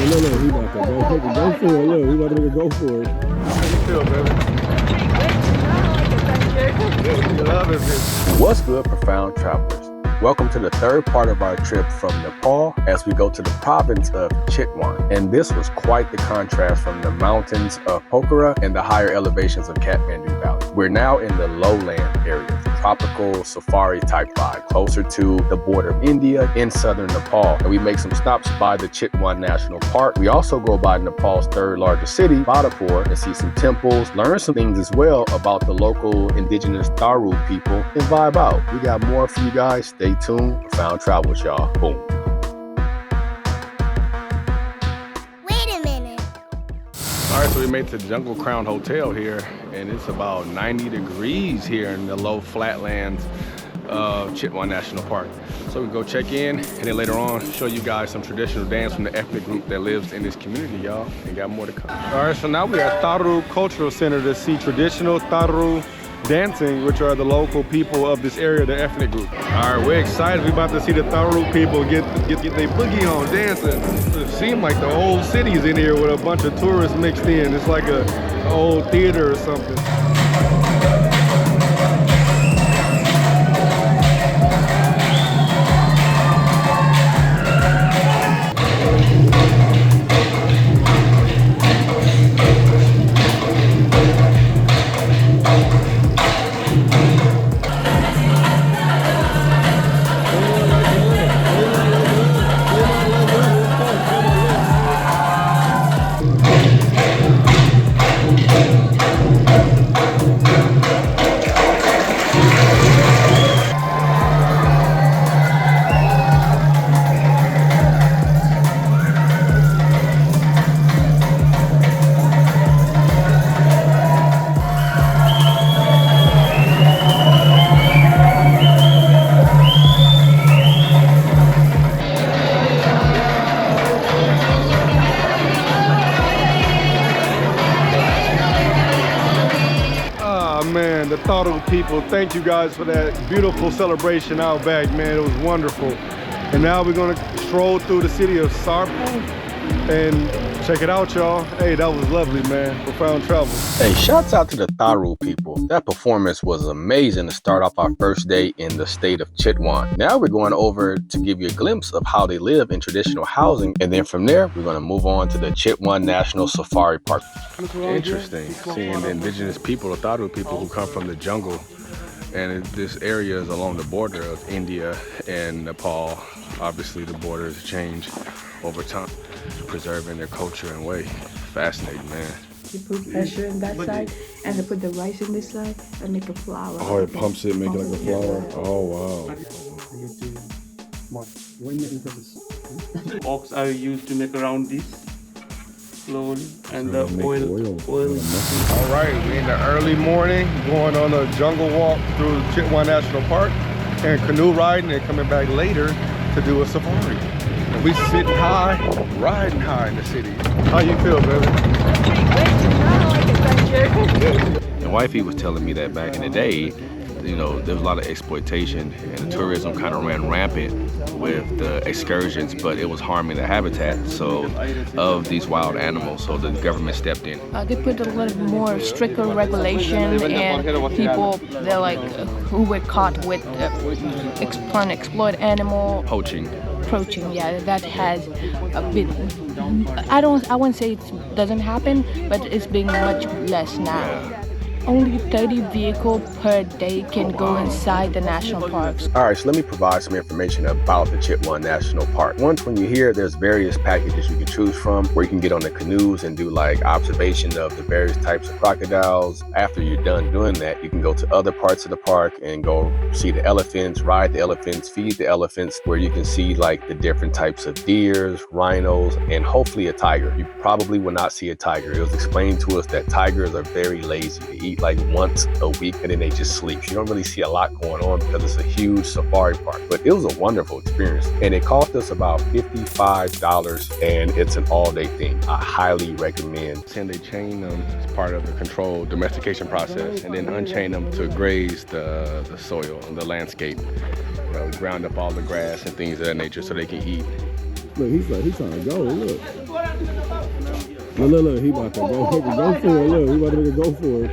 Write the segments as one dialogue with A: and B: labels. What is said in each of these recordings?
A: Look, he about to go for it. Look, he about to go for it. How you feel, baby? What's good, Profound Travelers? Welcome to the third part of our trip from Nepal as we go to the province of Chitwan. And this was quite the contrast from the mountains of Pokhara and the higher elevations of Kathmandu Valley. We're now in the lowland areas, tropical safari type vibe, closer to the border of India in southern Nepal. And we make some stops by the Chitwan National Park. We also go by Nepal's third largest city, Bharatpur, and see some temples, learn some things as well about the local indigenous Tharu people, and vibe out. We got more for you guys. Stay tuned. Profound Travelz, y'all. Boom.
B: Wait a minute.
A: All right, so we made it to the Jungle Crown Hotel here, and it's about 90 degrees here in the low flatlands of Chitwan National Park. So we go check in, and then later on show you guys some traditional dance from the ethnic group that lives in this community, y'all. And got more to come. All right, so now we're at Tharu Cultural Center to see traditional Tharu dancing, which are the local people of this area, the ethnic group. All right, we're excited. We're about to see the Tharu people get their boogie on dancing. It seems like the whole city's in here with a bunch of tourists mixed in. It's like an old theater or something. Man, the Tharu people, thank you guys for that beautiful celebration out back, man. It was wonderful. And now we're gonna stroll through the city of Sarpu and check it out, y'all. Hey, that was lovely, man. Profound Travelz. Hey, shouts out to the Tharu people. That performance was amazing to start off our first day in the state of Chitwan. Now we're going over to give you a glimpse of how they live in traditional housing. And then from there, we're gonna move on to the Chitwan National Safari Park. Interesting, seeing the indigenous people, the Tharu people who come from the jungle. And this area is along the border of India and Nepal. Obviously, the borders change over time, preserving their culture and way. Fascinating, man.
C: You put pressure in that side, and they put the rice in this side, and make a flour.
A: Oh, it pumps it, make it like a flour? Oh, wow.
D: Ox are used to make around this slowly, and the oil.
A: All right, we in the early morning, going on a jungle walk through Chitwan National Park, and canoe riding, and coming back later to do a safari. And we sitting high, riding high in the city. How you feel, baby? And wifey was telling me that back in the day, you know, there was a lot of exploitation and the tourism kind of ran rampant with the excursions, but it was harming the habitat of these wild animals, so the government stepped in.
E: They put a little more stricter regulation, and people, they're like, who were caught with trying to exploit animal.
A: Poaching,
E: yeah, that has a bit, I wouldn't say it doesn't happen, but it's being much less now.
A: Yeah.
E: Only 30 vehicles per day can go inside the national parks.
A: All right, so let me provide some information about the Chitwan National Park. Once when you're here, there's various packages you can choose from where you can get on the canoes and do like observation of the various types of crocodiles. After you're done doing that, you can go to other parts of the park and go see the elephants, ride the elephants, feed the elephants, where you can see like the different types of deers, rhinos, and hopefully a tiger. You probably will not see a tiger. It was explained to us that tigers are very lazy. They eat
F: eat like once a week and then they just sleep. You don't really see a lot going on because it's a huge safari park, but it was a wonderful experience. And it cost us about $55 and it's an all-day thing. I highly recommend. And they chain them as part of the controlled domestication process and then unchain them to graze the soil and the landscape. You know, ground up all the grass and things of that nature so they can eat.
A: Look, he's trying to go. Look. Look, he about to go. He can go for it. Look, he about to make a go for it.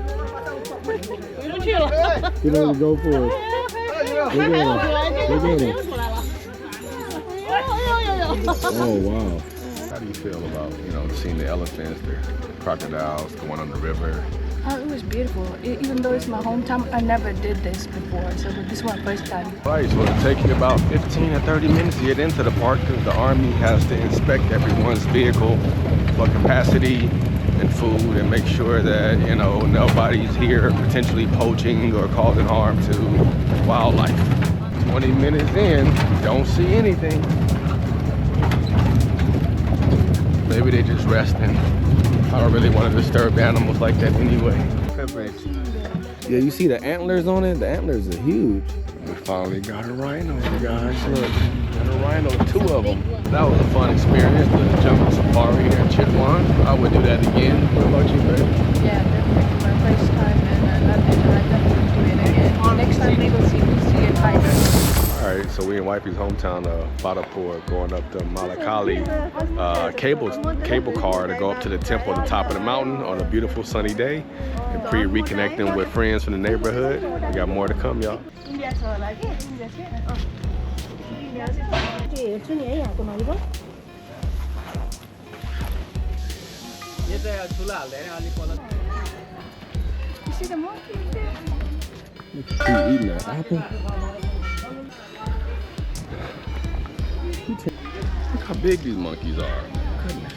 A: He about to go for it. Look at him. Oh, wow. How do you feel about, you know, seeing the elephants, the crocodiles going on the river?
E: Oh, it was beautiful. Even though it's my hometown, I never did this before, so this is my first time.
A: Right, so it'll take you about 15 or 30 minutes to get into the park because the Army has to inspect everyone's vehicle for capacity and food and make sure that, you know, nobody's here potentially poaching or causing harm to wildlife. 20 minutes in, don't see anything. Maybe they're just resting. I don't really want to disturb animals like that anyway. Yeah, you see the antlers on it? The antlers are huge. We finally got a rhino, guys. Look, got a rhino, 2 of them. That was a fun experience, the jungle safari here in Chitwan. I would do that again. What about you, babe?
E: Yeah, definitely my first time, and I loved it, and I definitely do it again. Next time maybe we'll see a tiger.
A: All right, so we in Wifey's hometown of Bharatpur, going up the Maulakali cable car to go up to the temple at the top of the mountain on a beautiful sunny day and reconnecting with friends from the neighborhood. We got more to come, y'all.
E: You see the monkey there?
A: He's eating that apple. Look how big these monkeys are. Goodness.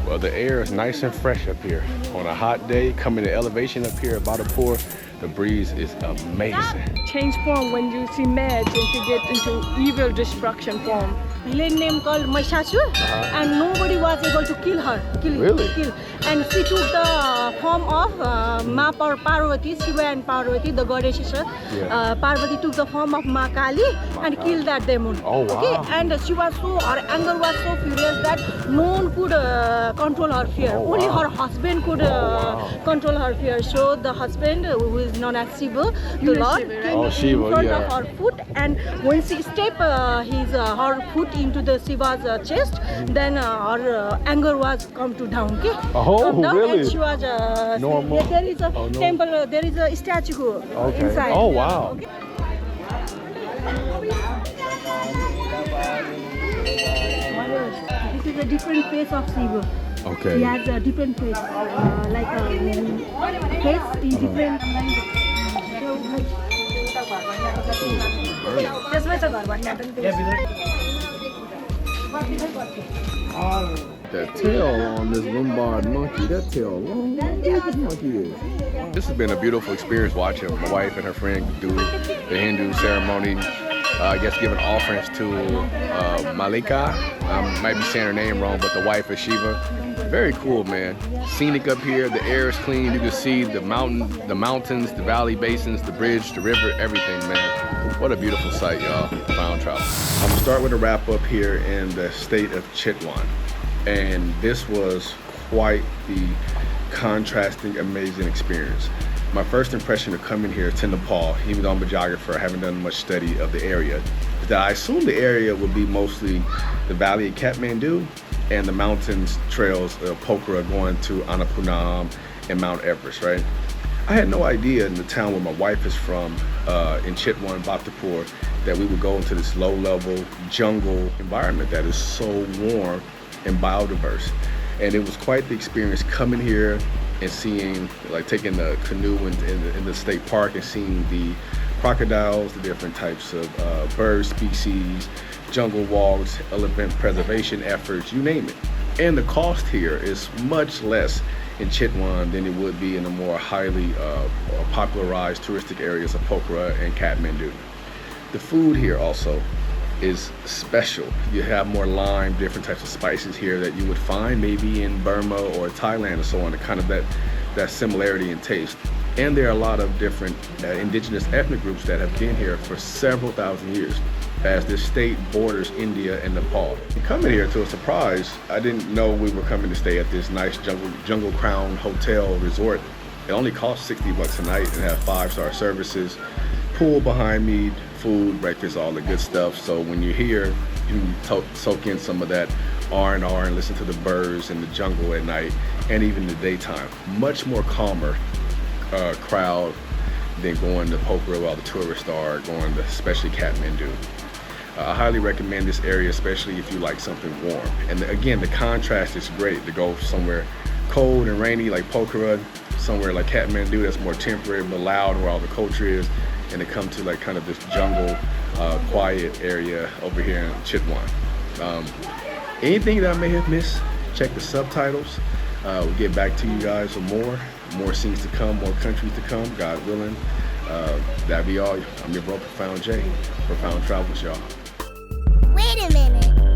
A: Well, the air is nice and fresh up here. On a hot day, coming to elevation up here at Bharatpur, the breeze is amazing.
G: Change form when you see merge and you get into evil destruction form. Villain name called Mahishasur, and nobody was able to kill her. And she took the form of Ma Parvati, Shiva and Parvati, the goddesses. Parvati took the form of Ma Kali and killed that demon.
A: Oh, wow.
G: Okay, and she was her anger was so furious that no one could control her fear. Only her husband could control her fear. So the husband, who is known as Shiva, the Lord, came in front of her foot, and when she stepped her foot into the Shiva's chest, then her anger was come to down. Okay?
A: Really?
G: And she was
A: normal.
G: there is a temple, there is a statue inside.
A: Oh, wow.
G: Okay. This is a different face of Shiva.
A: Okay.
G: He has a different face, like a face in different.
A: That tail on this Lombard monkey, that tail long. This monkey is. This has been a beautiful experience watching my wife and her friend do the Hindu ceremony. I guess giving offerings to Malika. I might be saying her name wrong, but the wife of Shiva. Very cool, man. Scenic up here. The air is clean. You can see the mountains, the valley basins, the bridge, the river, everything, man. What a beautiful sight, y'all. Profound Travel. I'm gonna start with a wrap up here in the state of Chitwan. And this was quite the contrasting, amazing experience. My first impression of coming here to Nepal, even though I'm a geographer, I haven't done much study of the area, is that I assumed the area would be mostly the valley of Kathmandu and the mountains trails of Pokhara going to Annapurnam and Mount Everest, right? I had no idea in the town where my wife is from, in Chitwan, Bhatatpur, that we would go into this low-level jungle environment that is so warm and biodiverse. And it was quite the experience coming here and seeing, like taking the canoe in the state park and seeing the crocodiles, the different types of bird species, jungle walks, elephant preservation efforts, you name it. And the cost here is much less in Chitwan than it would be in the more highly popularized touristic areas of Pokhara and Kathmandu. The food here also is special. You have more lime, different types of spices here that you would find maybe in Burma or Thailand and so on, kind of that
F: that similarity in taste. And there are a lot of different indigenous ethnic groups that have been here for several thousand years, as this state borders India and Nepal. Coming here to a surprise, I didn't know we were coming to stay at this nice Jungle Crown Hotel Resort. It only costs 60 bucks a night and have 5-star services, pool behind me, food, breakfast, all the good stuff. So when you're here, you can soak in some of that R&R and listen to the birds in the jungle at night and even the daytime. Much more calmer crowd than going to Pokhara while the tourists are going to, especially Kathmandu. I highly recommend this area, especially if you like something warm. And again, the contrast is great to go somewhere cold and rainy like Pokhara, somewhere like Kathmandu that's more temperate but loud where all the culture is, and to come to like kind of this jungle, quiet area over here in Chitwan. Anything that I may have missed, check the subtitles. We'll get back to you guys with more scenes to come, more countries to come, God willing. That'd be all. I'm your bro, Profound J. Profound Travelers, y'all.
B: Wait a minute.